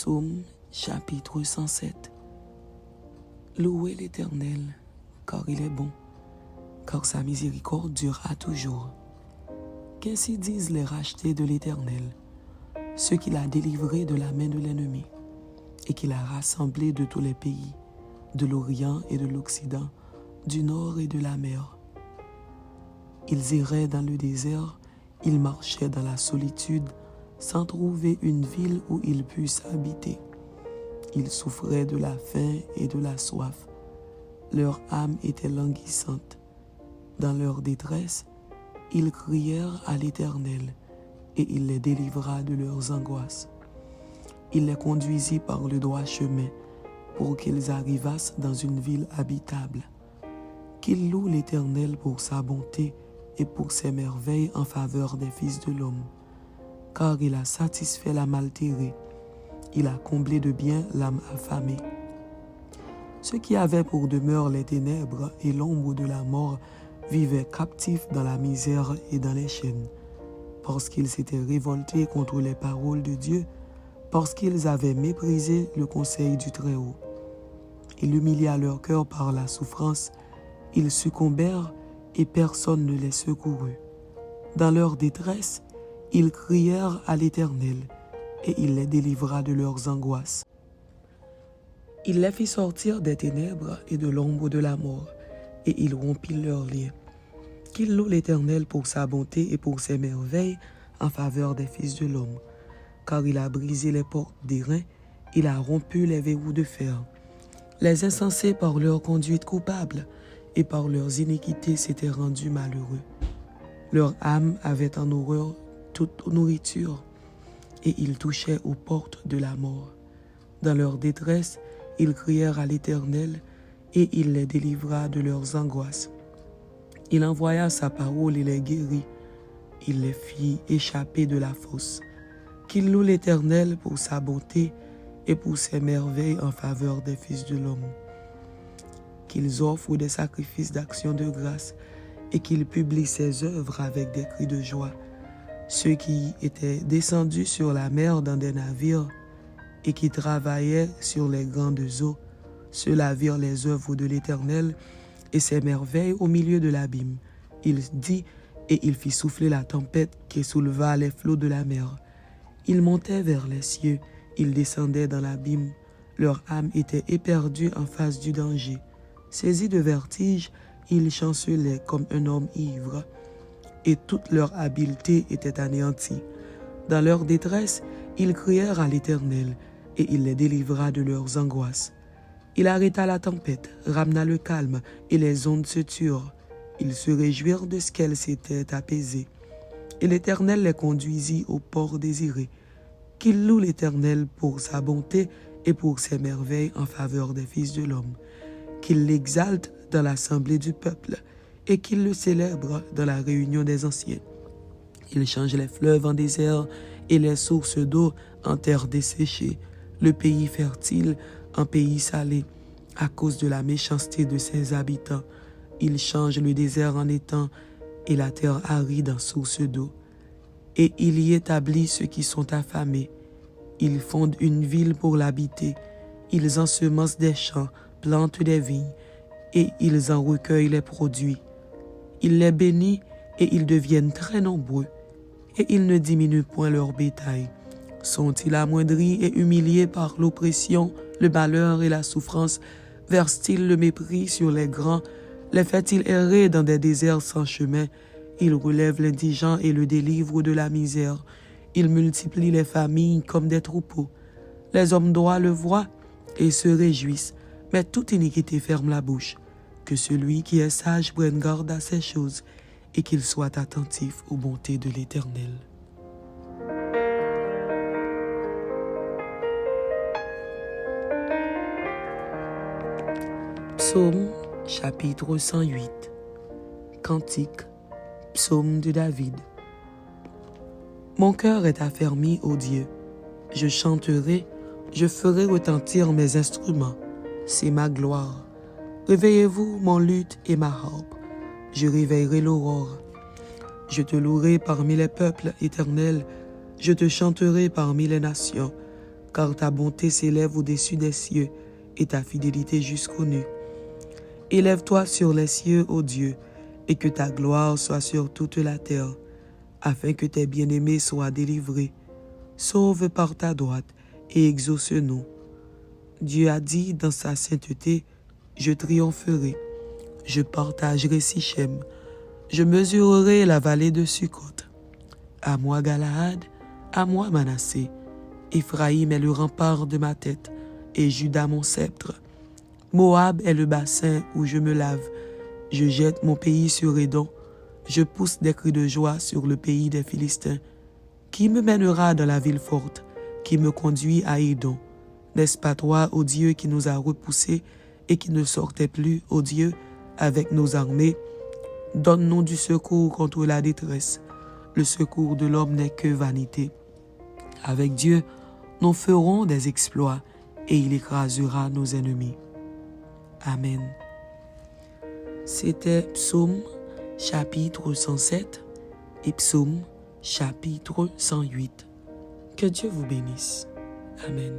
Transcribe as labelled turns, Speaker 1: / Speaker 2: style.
Speaker 1: Psaume chapitre 107. Louez l'Éternel, car il est bon, car sa miséricorde durera toujours. Qu'ainsi disent les rachetés de l'Éternel, ceux qu'il a délivrés de la main de l'ennemi, et qu'il a rassemblés de tous les pays, de l'Orient et de l'Occident, du nord et de la mer. Ils erraient dans le désert, ils marchaient dans la solitude, sans trouver une ville où ils puissent habiter. Ils souffraient de la faim et de la soif. Leur âme était languissante. Dans leur détresse, ils crièrent à l'Éternel, et il les délivra de leurs angoisses. Il les conduisit par le droit chemin, pour qu'ils arrivassent dans une ville habitable. Qu'ils louent l'Éternel pour sa bonté et pour ses merveilles en faveur des fils de l'homme. Car il a satisfait l'âme altérée, il a comblé de bien l'âme affamée. Ceux qui avaient pour demeure les ténèbres et l'ombre de la mort vivaient captifs dans la misère et dans les chaînes, parce qu'ils s'étaient révoltés contre les paroles de Dieu, parce qu'ils avaient méprisé le conseil du Très-Haut. Il humilia leur cœur par la souffrance, ils succombèrent et personne ne les secourut. Dans leur détresse, ils crièrent à l'Éternel, et il les délivra de leurs angoisses. Il les fit sortir des ténèbres et de l'ombre de la mort, et il rompit leurs liens. Qu'il loue l'Éternel pour sa bonté et pour ses merveilles en faveur des fils de l'homme. Car il a brisé les portes d'airain, il a rompu les verrous de fer. Les insensés par leur conduite coupable et par leurs iniquités s'étaient rendus malheureux. Leur âme avait en horreur toute nourriture, et ils touchaient aux portes de la mort. Dans leur détresse, ils crièrent à l'Éternel, et il les délivra de leurs angoisses. Il envoya sa parole et les guérit. Il les fit échapper de la fosse. Qu'il loue l'Éternel pour sa bonté et pour ses merveilles en faveur des fils de l'homme. Qu'ils offrent des sacrifices d'action de grâce et qu'ils publient ses œuvres avec des cris de joie. Ceux qui étaient descendus sur la mer dans des navires et qui travaillaient sur les grandes eaux, ceux-là virent les œuvres de l'Éternel et ses merveilles au milieu de l'abîme. Il dit, et il fit souffler la tempête qui souleva les flots de la mer. Ils montaient vers les cieux, ils descendaient dans l'abîme. Leur âme était éperdue en face du danger. Saisis de vertige, ils chancelaient comme un homme ivre, et toute leur habileté était anéantie. Dans leur détresse, ils crièrent à l'Éternel, et il les délivra de leurs angoisses. Il arrêta la tempête, ramena le calme, et les ondes se turent. Ils se réjouirent de ce qu'elles s'étaient apaisées. Et l'Éternel les conduisit au port désiré. Qu'il loue l'Éternel pour sa bonté et pour ses merveilles en faveur des fils de l'homme. Qu'il l'exalte dans l'assemblée du peuple, et qu'il le célèbre dans la réunion des anciens. Il change les fleuves en désert et les sources d'eau en terre desséchée, le pays fertile en pays salé, à cause de la méchanceté de ses habitants. Il change le désert en étang et la terre aride en source d'eau. Et il y établit ceux qui sont affamés. Ils fondent une ville pour l'habiter. Ils ensemencent des champs, plantent des vignes, et ils en recueillent les produits. Il les bénit et ils deviennent très nombreux, et ils ne diminuent point leur bétail. Sont-ils amoindris et humiliés par l'oppression, le malheur et la souffrance? Versent-ils le mépris sur les grands? Les fait-il errer dans des déserts sans chemin? Il relève l'indigent et le délivre de la misère. Il multiplie les familles comme des troupeaux. Les hommes droits le voient et se réjouissent, mais toute iniquité ferme la bouche. Que celui qui est sage prenne garde à ces choses et qu'il soit attentif aux bontés de l'Éternel. Psaume chapitre 108. Cantique, psaume de David. Mon cœur est affermi, ô Dieu. Je chanterai, je ferai retentir mes instruments. C'est ma gloire. Réveillez-vous, mon luth et ma harpe. Je réveillerai l'aurore. Je te louerai parmi les peuples, Éternel. Je te chanterai parmi les nations. car ta bonté s'élève au-dessus des cieux et ta fidélité jusqu'aux nues. Élève-toi sur les cieux, ô Dieu, et que ta gloire soit sur toute la terre, afin que tes bien-aimés soient délivrés. Sauve par ta droite et exauce-nous. Dieu a dit dans sa sainteté, je triompherai, je partagerai Sichem, je mesurerai la vallée de Sukkot. À moi Galaad, à moi Manassé. Éphraïm est le rempart de ma tête, et Juda mon sceptre. Moab est le bassin où je me lave. Je jette mon pays sur Édom. Je pousse des cris de joie sur le pays des Philistins. Qui me mènera dans la ville forte? Qui me conduit à Édom? N'est-ce pas toi, ô Dieu, qui nous a repoussés et qui ne sortait plus, ô Dieu, avec nos armées? Donne-nous du secours contre la détresse. Le secours de l'homme n'est que vanité. Avec Dieu, nous ferons des exploits et il écrasera nos ennemis. Amen. C'était Psaume chapitre 107 et Psaume chapitre 108. Que Dieu vous bénisse. Amen.